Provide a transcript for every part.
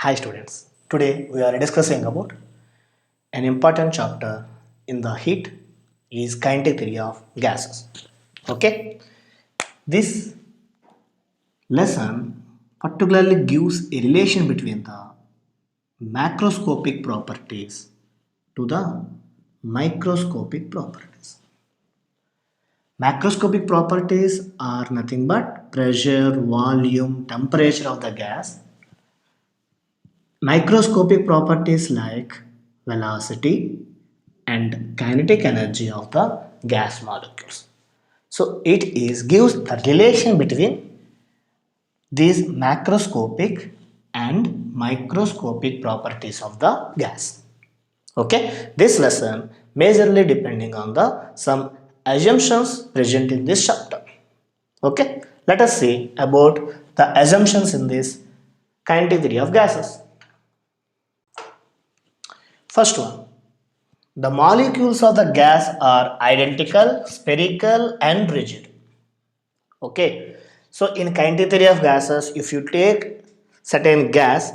Hi students, today we are discussing about an important chapter in the heat is kinetic theory of gases. Okay, this lesson particularly gives a relation between the macroscopic properties to the microscopic properties. Macroscopic properties are nothing but pressure, volume, temperature of the gas. Microscopic properties like velocity and kinetic energy of the gas molecules. So it is gives the relation between these macroscopic and microscopic properties of the gas. Okay, this lesson majorly depending on the some assumptions present in this chapter. Okay, let us see about the assumptions in this kinetic theory of gases. First one, the molecules of the gas are identical, spherical, and rigid. Okay, so in kinetic theory of gases, if you take certain gas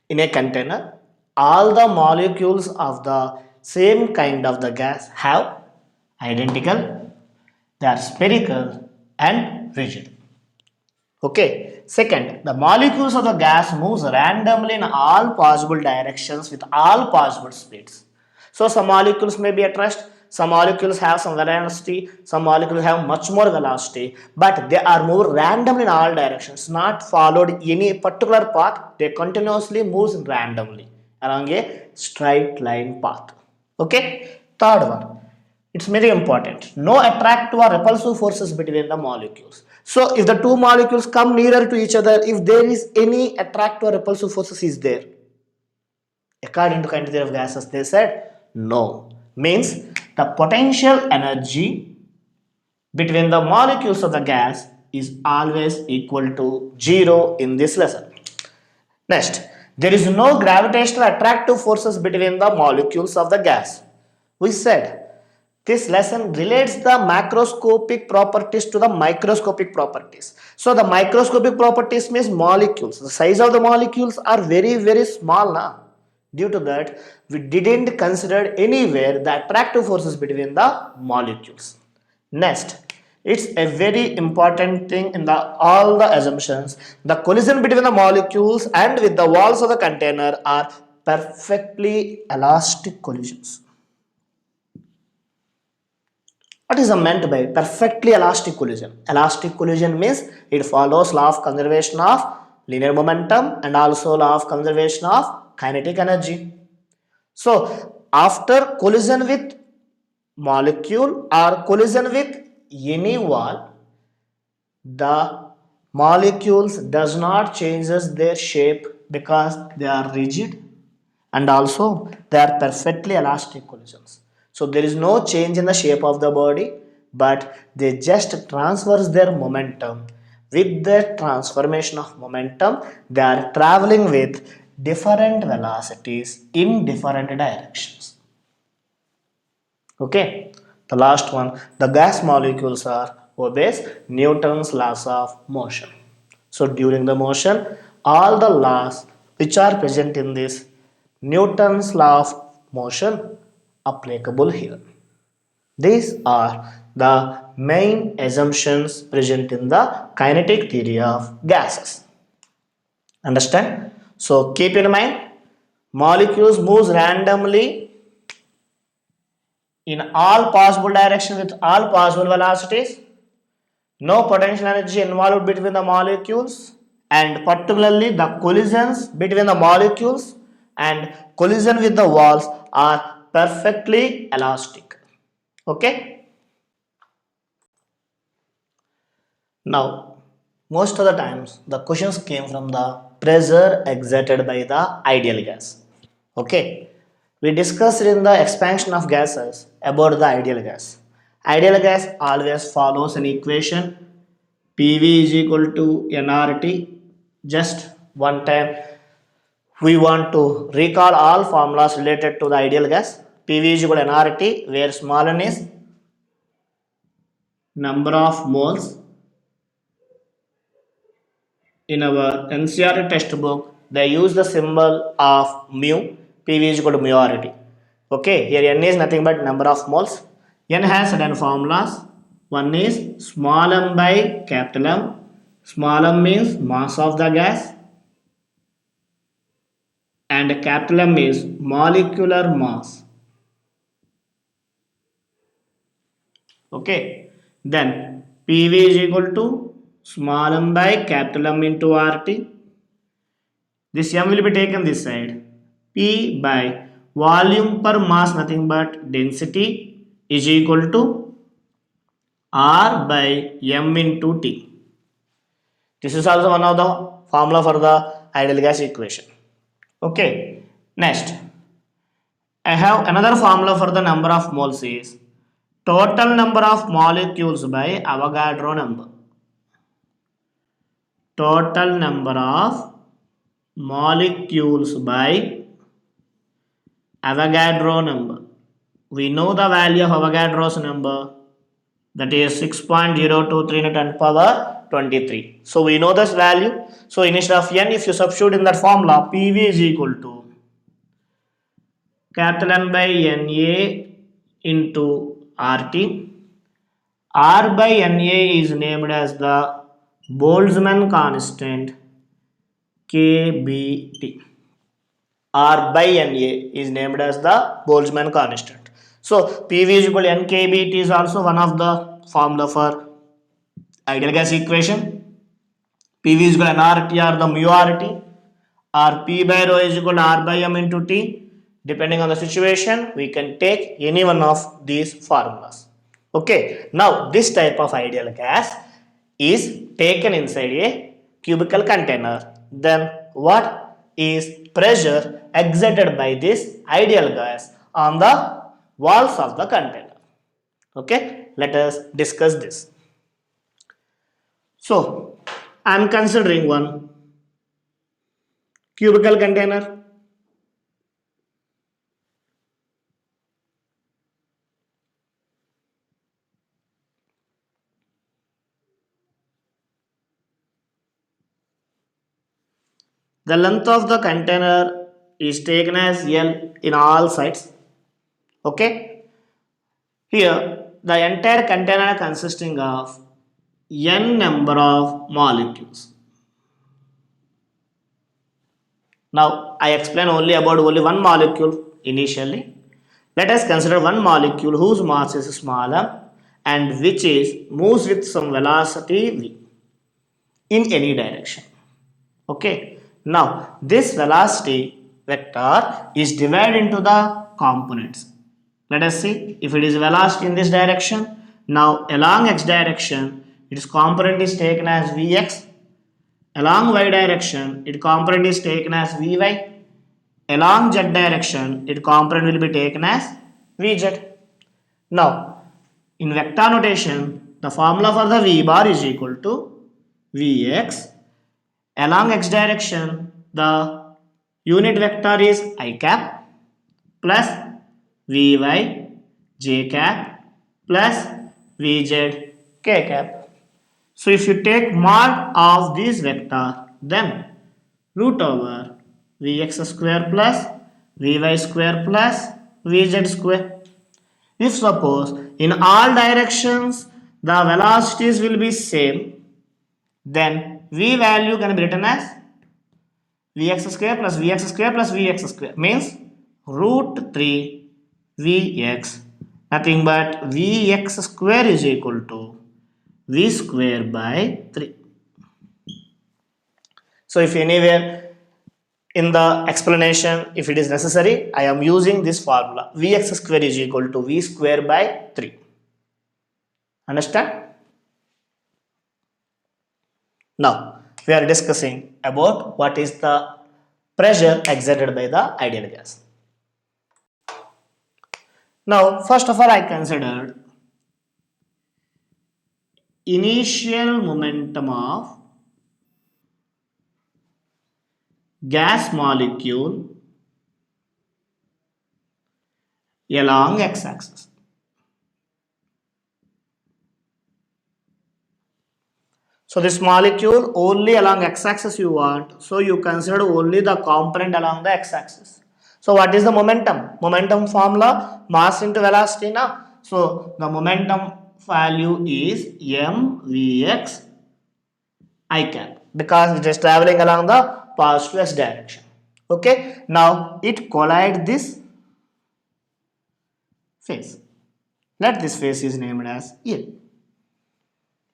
in a container, all the molecules of the same kind of the gas have identical, they are spherical and rigid. Okay. Second, the molecules of the gas moves randomly in all possible directions with all possible speeds. So some molecules may be at rest, some molecules have some velocity, some molecules have much more velocity, but they are moved randomly in all directions, not followed any particular path. They continuously moves randomly along a straight line path. Okay. Third one, it's very important. No attractive or repulsive forces between the molecules. So if the two molecules come nearer to each other, if there is any attractive or repulsive forces is there, according to kinetic theory of gases, they said no. Means the potential energy between the molecules of the gas is always equal to zero in this lesson. Next, there is no gravitational attractive forces between the molecules of the gas. We said this lesson relates the macroscopic properties to the microscopic properties. So the microscopic properties means molecules. The size of the molecules are very small now. Due to that, we didn't consider anywhere the attractive forces between the molecules. Next, it's a very important thing in the all the assumptions. The collision between the molecules and with the walls of the container are perfectly elastic collisions. What is meant by perfectly elastic collision? Elastic collision means it follows law of conservation of linear momentum and also law of conservation of kinetic energy. So after collision with molecule or collision with any wall, the molecules does not changes their shape because they are rigid and also they are perfectly elastic collisions. So there is no change in the shape of the body, but they just transfers their momentum. With the transformation of momentum, they are traveling with different velocities in different directions. Okay, the last one, the gas molecules are obeys Newton's laws of motion. So during the motion, all the laws which are present in this Newton's law of motion applicable here. These are the main assumptions present in the kinetic theory of gases. Understand? So keep in mind, molecules moves randomly in all possible directions with all possible velocities, no potential energy involved between the molecules, and particularly the collisions between the molecules and collision with the walls are perfectly elastic. Okay, now most of the times the questions came from the pressure exerted by the ideal gas. Okay, we discussed in the expansion of gases about the ideal gas. Ideal gas always follows an equation PV is equal to nRT. Just one time we want to recall all formulas related to the ideal gas. PV is equal to nRT, where small n is number of moles. In our NCERT textbook, they use the symbol of mu. PV is equal to mu RT. Okay, here N is nothing but number of moles. N has certain formulas. One is small m by capital M. Small m means mass of the gas, and capital M is molecular mass. Okay, then PV is equal to small m by capital M into RT. This m will be taken this side. P by volume per mass, nothing but density, is equal to R by m into T. This is also one of the formula for the ideal gas equation. Okay, next I have another formula for the number of moles is total number of molecules by Avogadro number. Total number of molecules by Avogadro number. We know the value of Avogadro's number, that is 6.023 into 10 power 23. So we know this value. So instead of n, if you substitute in that formula, PV is equal to capital N by Na into RT. R by Na is named as the Boltzmann constant KBT. R by Na is named as the Boltzmann constant. So PV is equal to NKBT is also one of the formula for ideal gas equation. PV is equal to nRT or the mu RT, or P by rho is equal to R by M into T. Depending on the situation, we can take any one of these formulas. Okay, now this type of ideal gas is taken inside a cubical container. Then what is pressure exerted by this ideal gas on the walls of the container? Okay, let us discuss this. So, I am considering one cubical container. The length of the container is taken as L in all sides. Okay. Here, the entire container consisting of n number of molecules. Now, I explain only about only one molecule initially. Let us consider one molecule whose mass is smaller and which is moves with some velocity v in any direction. Okay. Now, this velocity vector is divided into the components. Let us see if it is velocity in this direction. Now, along x direction, its component is taken as vx. Along y direction, its component is taken as vy. Along z direction, its component will be taken as vz. Now, in vector notation, the formula for the v bar is equal to vx. Along x direction, the unit vector is I cap plus vy j cap plus vz k cap. So if you take mod of this vector, then root over vx square plus vy square plus vz square. If suppose in all directions the velocities will be same, then v value can be written as vx square plus vx square plus vx square, means root 3 vx, nothing but vx square is equal to v square by 3. So if anywhere in the explanation, if it is necessary, I am using this formula, vx square is equal to v square by 3. Understand? Now we are discussing about what is the pressure exerted by the ideal gas. Now first of all, I considered initial momentum of gas molecule along x-axis. So this molecule only along x-axis you want, so you consider only the component along the x-axis. So what is the momentum? Momentum formula, mass into velocity na. So the momentum value is mvx I cap, because it is traveling along the positive x direction. Okay, now it collide this face. Let this face is named as L.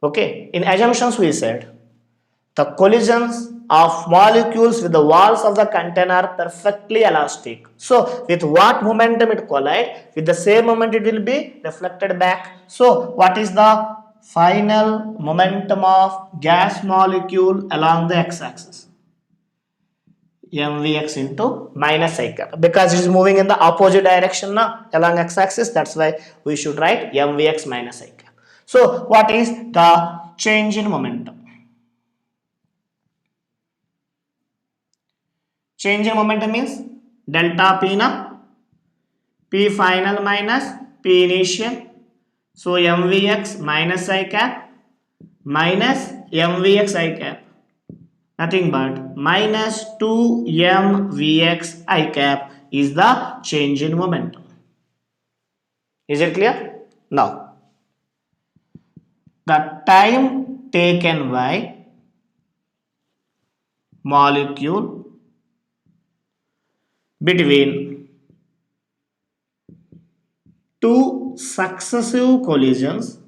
Okay, in assumptions we said the collisions of molecules with the walls of the container are perfectly elastic. So with what momentum it collide, with the same moment it will be reflected back. So what is the final momentum of gas molecule along the x-axis? mvx into minus I cap, because it is moving in the opposite direction now along x-axis. That's why we should write mvx minus I cap. So what is the change in momentum? Change in momentum means delta p na, p final minus p initial. So mvx minus I cap minus mvx I cap, nothing but minus 2 mvx I cap is the change in momentum. Is it clear? Now, the time taken by molecule between two successive collisions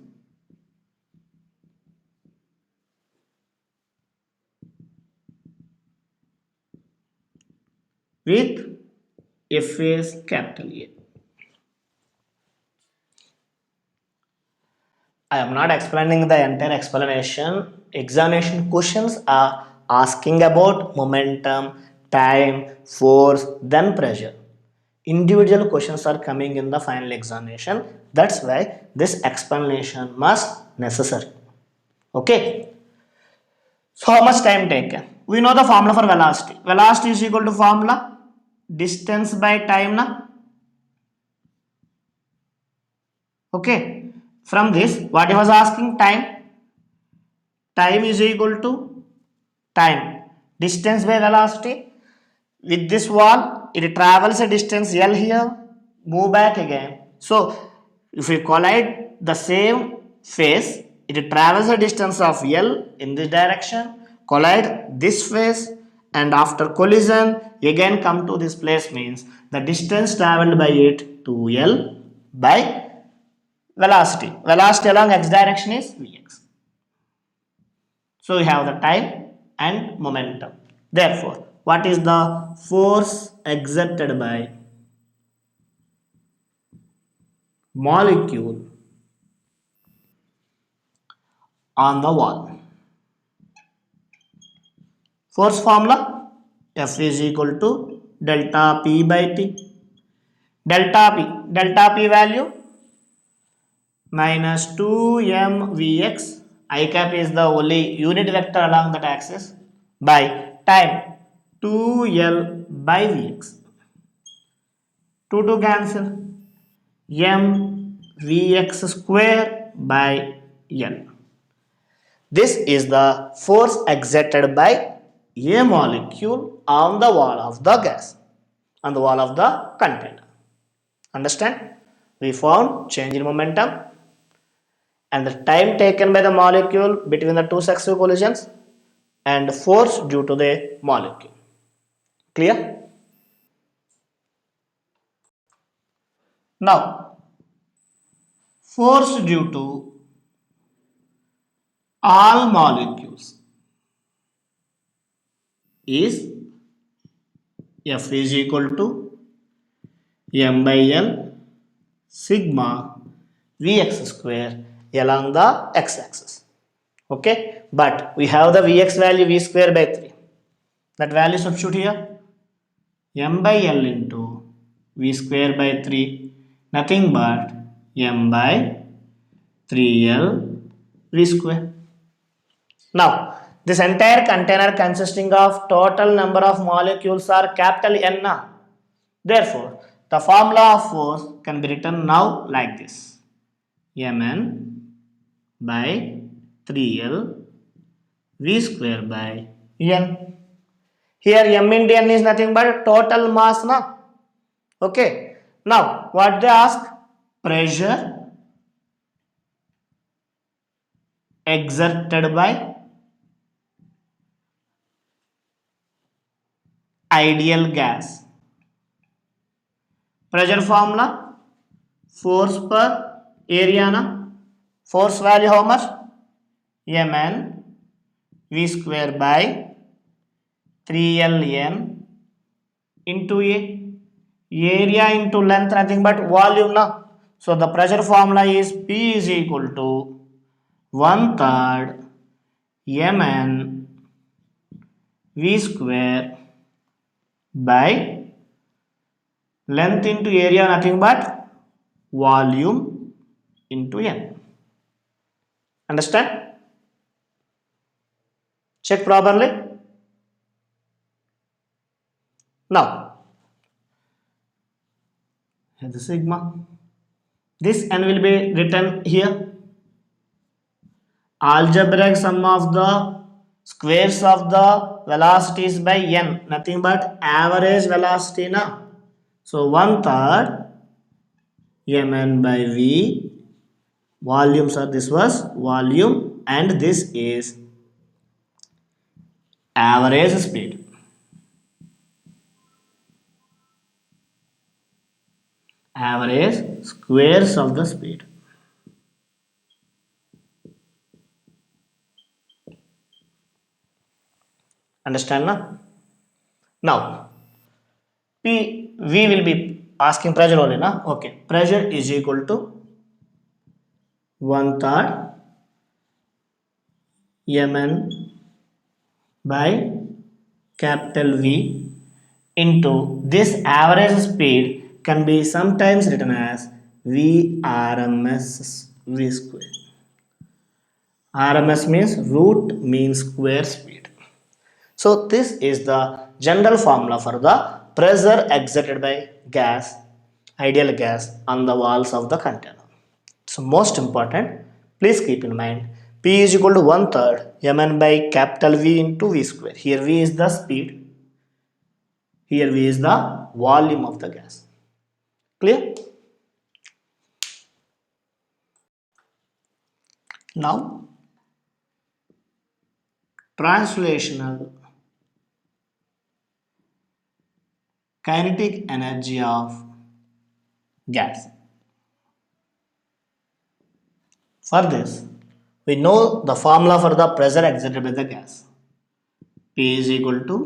with a phase capital A. I am not explaining the entire explanation. Examination questions are asking about momentum, time, force, then pressure. Individual questions are coming in the final examination. That's why this explanation must necessary. Okay. So how much time taken? We know the formula for velocity. Velocity is equal to formula distance by time na. Okay. From this, what I was asking, time. Time is equal to time distance by velocity. With this wall, it travels a distance L here, move back again. So if we collide the same face, it travels a distance of L in this direction, collide this face, and after collision again come to this place, means the distance traveled by it to L by velocity. Velocity along x direction is Vx. So we have the time and momentum. Therefore, what is the force exerted by molecule on the wall? Force formula, F is equal to delta P by T. Delta P value minus 2 mvx. I cap is the only unit vector along that axis, by time 2L by Vx. 2 cancel, m Vx square by L. This is the force exerted by a molecule on the wall of the gas, on the wall of the container. Understand? We found change in momentum and the time taken by the molecule between the two successive collisions and force due to the molecule. Clear? Now, force due to all molecules is F is equal to m by L sigma Vx square along the x-axis. Okay, but we have the Vx value V square by 3. That value substitute here, m by L into V square by 3, nothing but m by 3L V square. Now, this entire container consisting of total number of molecules are capital N. Therefore, the formula of force can be written now like this: Mn by 3L V square by N. Here M into N is nothing but total mass, na? Okay. Now, what they ask? Pressure exerted by ideal gas. Pressure formula, force per area, na? Force value how much? Mn V square by 3ln into a area into length, nothing but volume, na? So the pressure formula is P is equal to 1/3 Mn V square by length into area, nothing but volume into N. Understand? Check properly. Now, the sigma. This N will be written here. Algebraic sum of the squares of the velocities by N, nothing but average velocity, na? So 1/3 Mn by V, volume, sir, this was volume and this is average speed. Average squares of the speed. Understand, na? Now, we will be asking pressure only, na? Okay, pressure is equal to 1/3 Mn by capital V into this average speed can be sometimes written as Vrms V square. RMS means root mean square speed. So this is the general formula for the pressure exerted by gas, ideal gas on the walls of the container. So most important, please keep in mind P is equal to 1/3 Mn by capital V into V square. Here V is the speed, here V is the volume of the gas. Clear? Now, translational kinetic energy of gas. For this, we know the formula for the pressure exerted by the gas. P is equal to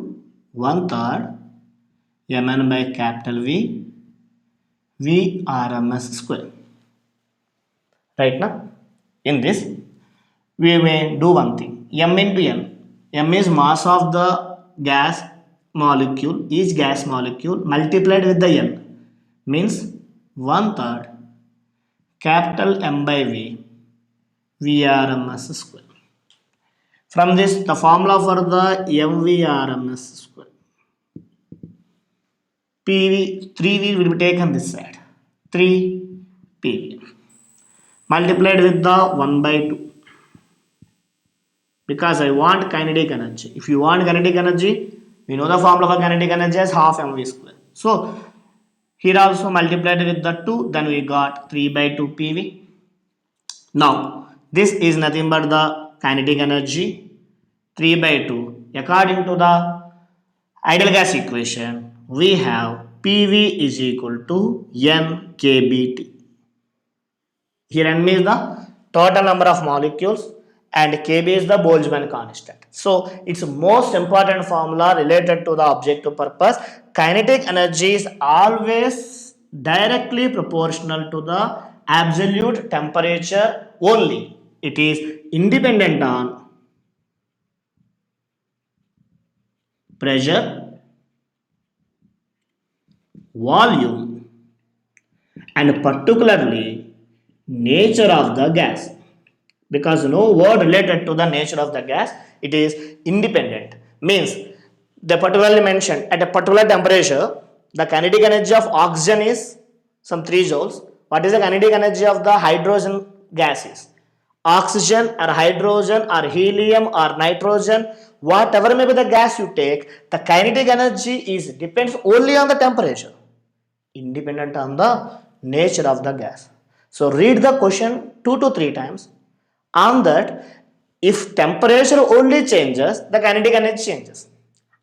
1/3 Mn by capital V Vrms square. Right now, in this, we may do one thing. M into N. M is mass of the gas molecule, each gas molecule multiplied with the N means 1/3 capital M by V Vrms square. From this, the formula for the MVRMS square. PV, 3V will be taken this side. 3 PV. Multiplied with the 1 by 2. Because I want kinetic energy. If you want kinetic energy, we know the formula for kinetic energy as half mv square. So, here also multiplied with the 2, then we got 3 by 2 PV. Now, this is nothing but the kinetic energy 3 by 2. According to the ideal gas equation, we have PV is equal to N kBT. Here N is the total number of molecules and Kb is the Boltzmann constant. So it's most important formula related to the objective purpose. Kinetic energy is always directly proportional to the absolute temperature only. It is independent on pressure, volume, and particularly nature of the gas. Because no word related to the nature of the gas, it is independent. Means the particularly mentioned at a particular temperature, the kinetic energy of oxygen is some 3 joules. What is the kinetic energy of the hydrogen gas is? oxygen or hydrogen or helium or nitrogen, whatever may be the gas you take, the kinetic energy is depends only on the temperature, independent on the nature of the gas. So read the question 2 to 3 times. On that, if temperature only changes, the kinetic energy changes.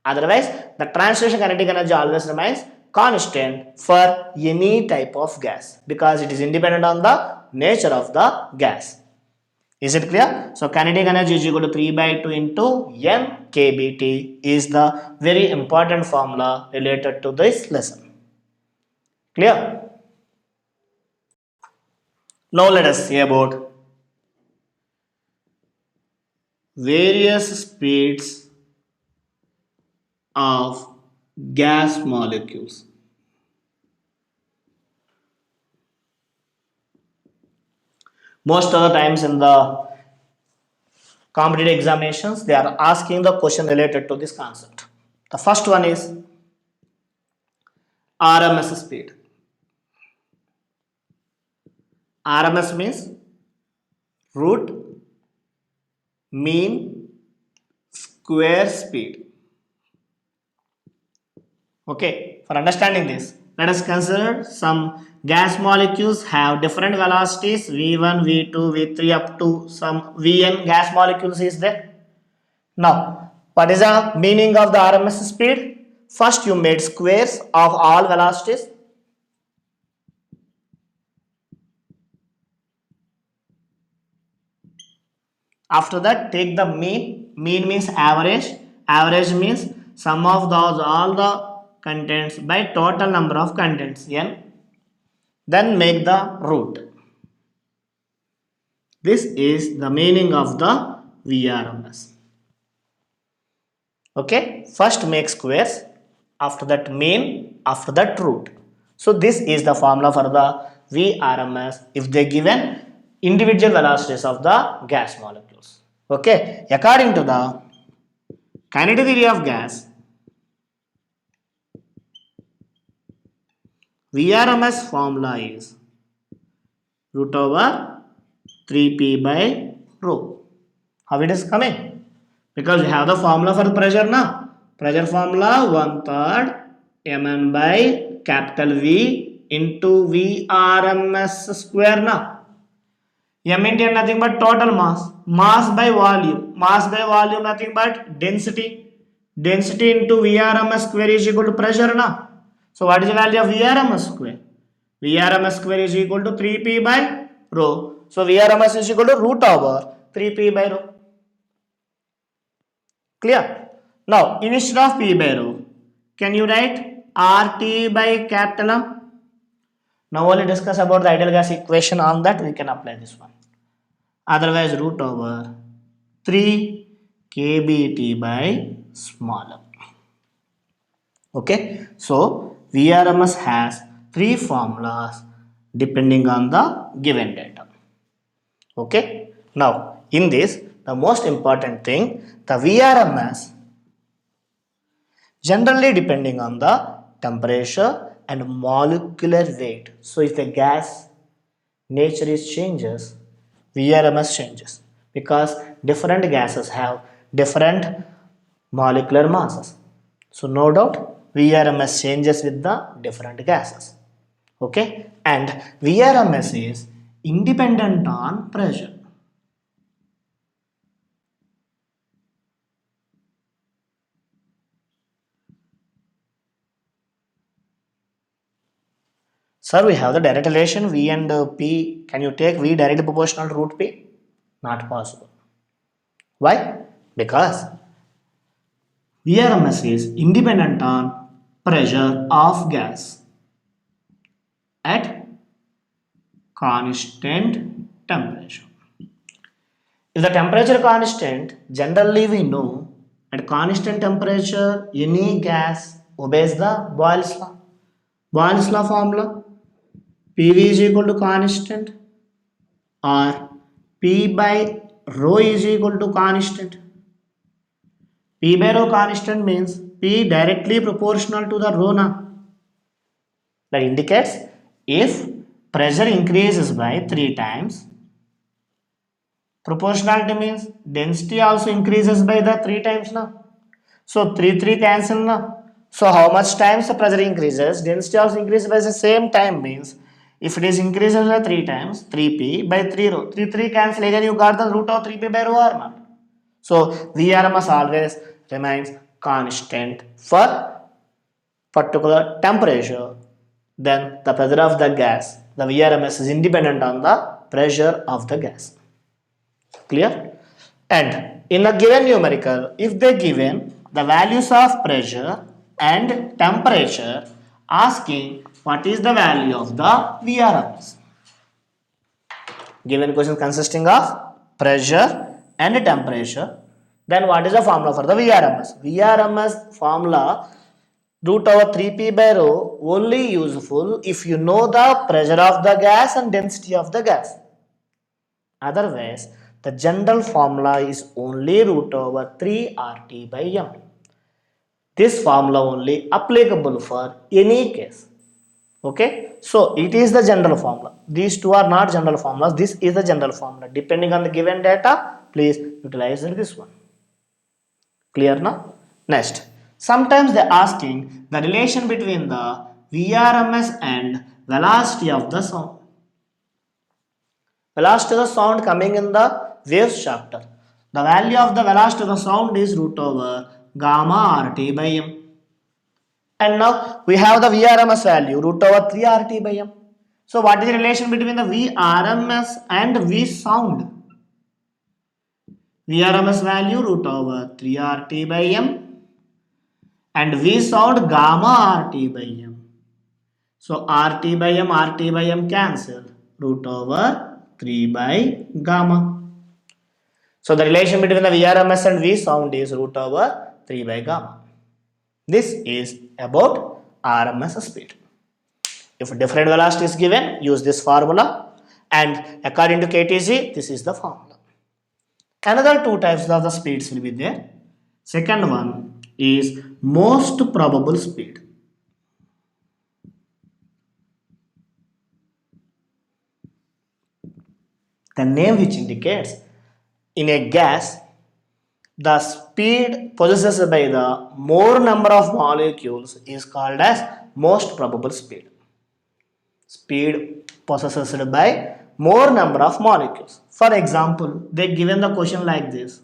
Otherwise, the translation kinetic energy always remains constant for any type of gas because it is independent on the nature of the gas. Is it clear? So kinetic energy is equal to 3 by 2 into m kbt is the very important formula related to this lesson. Clear? Now let us see about various speeds of gas molecules. Most of the times in the competitive examinations, they are asking the question related to this concept. The first one is RMS speed. RMS means root mean square speed. Okay, for understanding this, let us consider some gas molecules have different velocities V1, V2, V3 up to some Vn gas molecules is there. Now, what is the meaning of the RMS speed? First, you made squares of all velocities. After that, take the mean. Mean means average. Average means sum of those all the contents by total number of contents n. Then make the root. This is the meaning of the VRMS. Okay, first make squares, after that mean, after that root. So this is the formula for the VRMS if they given individual velocities of the gas molecules. Okay, according to the kinetic theory of gas, VRMS formula is root over 3p by rho. How it is coming? Because we have the formula for the pressure now. Pressure formula 1/3 mn by capital V into VRMS square now. M into nothing but total mass. Mass by volume. Mass by volume nothing but density. Density into VRMS square is equal to pressure now. So what is the value of VRMS square? VRMS square is equal to 3p by rho. So VRMS is equal to root over 3p by rho. Clear? Now, instead of P by rho, can you write RT by capital M? Now only discuss about the ideal gas equation. On that we can apply this one. Otherwise root over 3 kBT by small m. Okay. So VRMS has three formulas depending on the given data. Okay. Now in this, the most important thing, the VRMS generally depending on the temperature and molecular weight. So if the gas nature is changes, VRMS changes because different gases have different molecular masses. So no doubt VRMS changes with the different gases. Okay, and VRMS is independent on pressure. Sir, we have the direct relation V and P. Can you take V directly proportional to root P? Not possible. Why? Because VRMS is independent on pressure of gas at constant temperature. If the temperature constant, generally we know at constant temperature any gas obeys the Boyle's law. Boyle's law formula PV is equal to constant or P by rho is equal to constant. P by rho constant means P directly proportional to the rho now. That indicates if pressure increases by 3 times, Proportionality means density also increases by the 3 times now. So 3 cancel now. So how much times the pressure increases? Density also increases by the same time means if it is increases by 3 times 3p by 3 rho 3 cancel again you got the root of 3p by rho r naught. So VRMS always remains constant for particular temperature. Then the pressure of the gas, the VRMS is independent on the pressure of the gas. Clear? And in a given numerical, if they given the values of pressure and temperature, asking what is the value of the VRMS. Given question consisting of pressure and temperature, then what is the formula for the VRMS? VRMS formula root over 3p by rho only useful if you know the pressure of the gas and density of the gas. Otherwise, the general formula is only root over 3 RT by M. This formula only applicable for any case. Okay, so it is the general formula. These two are not general formulas. This is the general formula. Depending on the given data, please utilize this one. Clear now? Next, sometimes they are asking the relation between the VRMS and velocity of the sound. Velocity of the sound coming in the waves chapter. The value of the velocity of the sound is root over gamma RT by M. And now we have the VRMS value root over 3 RT by M. So what is the relation between the VRMS and V sound? VRMS value root over 3 RT by M and V sound gamma RT by M. So RT by M cancel root over 3 by gamma. So the relation between the VRMS and V sound is root over 3 by gamma. This is about RMS speed. If different velocity is given, use this formula, and according to KTZ, this is the formula. Another two types of the speeds will be there. Second one is most probable speed. The name which indicates in a gas the speed possessed by the more number of molecules is called as most probable speed. Speed possessed by more number of molecules. For example, they given the question like this.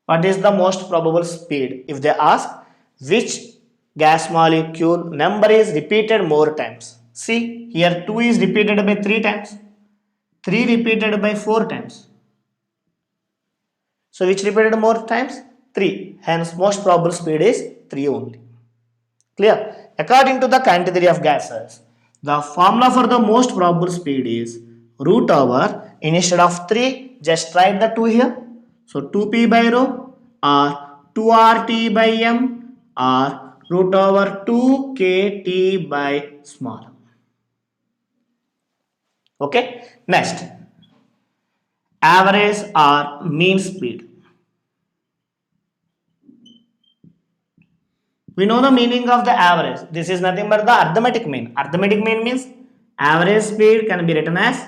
What is the most probable speed? If they ask which gas molecule number is repeated more times. See, here 2 is repeated by 3 times. 3 repeated by 4 times. So which repeated more times? 3. Hence most probable speed is 3 only. Clear? According to the quantity theory of gases, the formula for the most probable speed is root over, instead of 3, just write the 2 here. So 2p by rho or 2rt by m or root over 2kt by small m. Okay, next, average or mean speed. We know the meaning of the average. This is nothing but the arithmetic mean. Arithmetic mean means average speed can be written as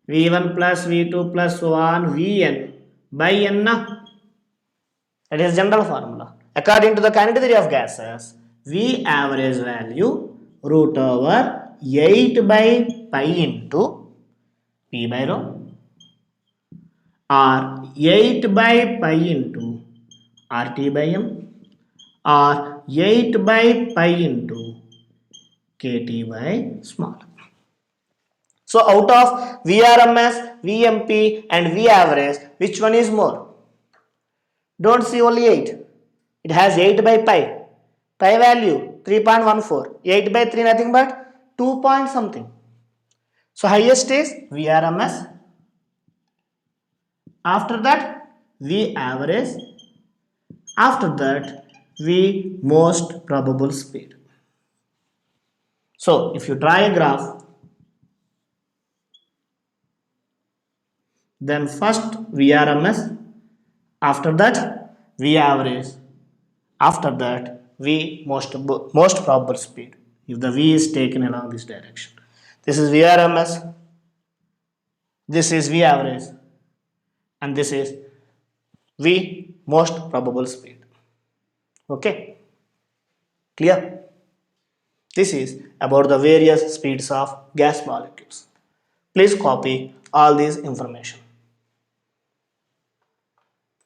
V1 plus V2 plus so on Vn by n. That is general formula. According to the kinetic theory of gases, V average value root over 8 by pi into P by rho or 8 by pi into RT by M or 8 by pi into KT by small. So out of VRMS, VMP and V average, which one is more? Don't see only 8. It has 8 by pi. Pi value 3.14. 8 by 3 nothing but 2 point something. So highest is VRMS. After that V average. After that V most probable speed. So if you draw a graph, then first VRMS, after that V average, after that V most probable speed. if the V is taken along this direction. This is VRMS, this is V average, and this is V most probable speed. Okay, clear? This is about the various speeds of gas molecules. Please copy all these information.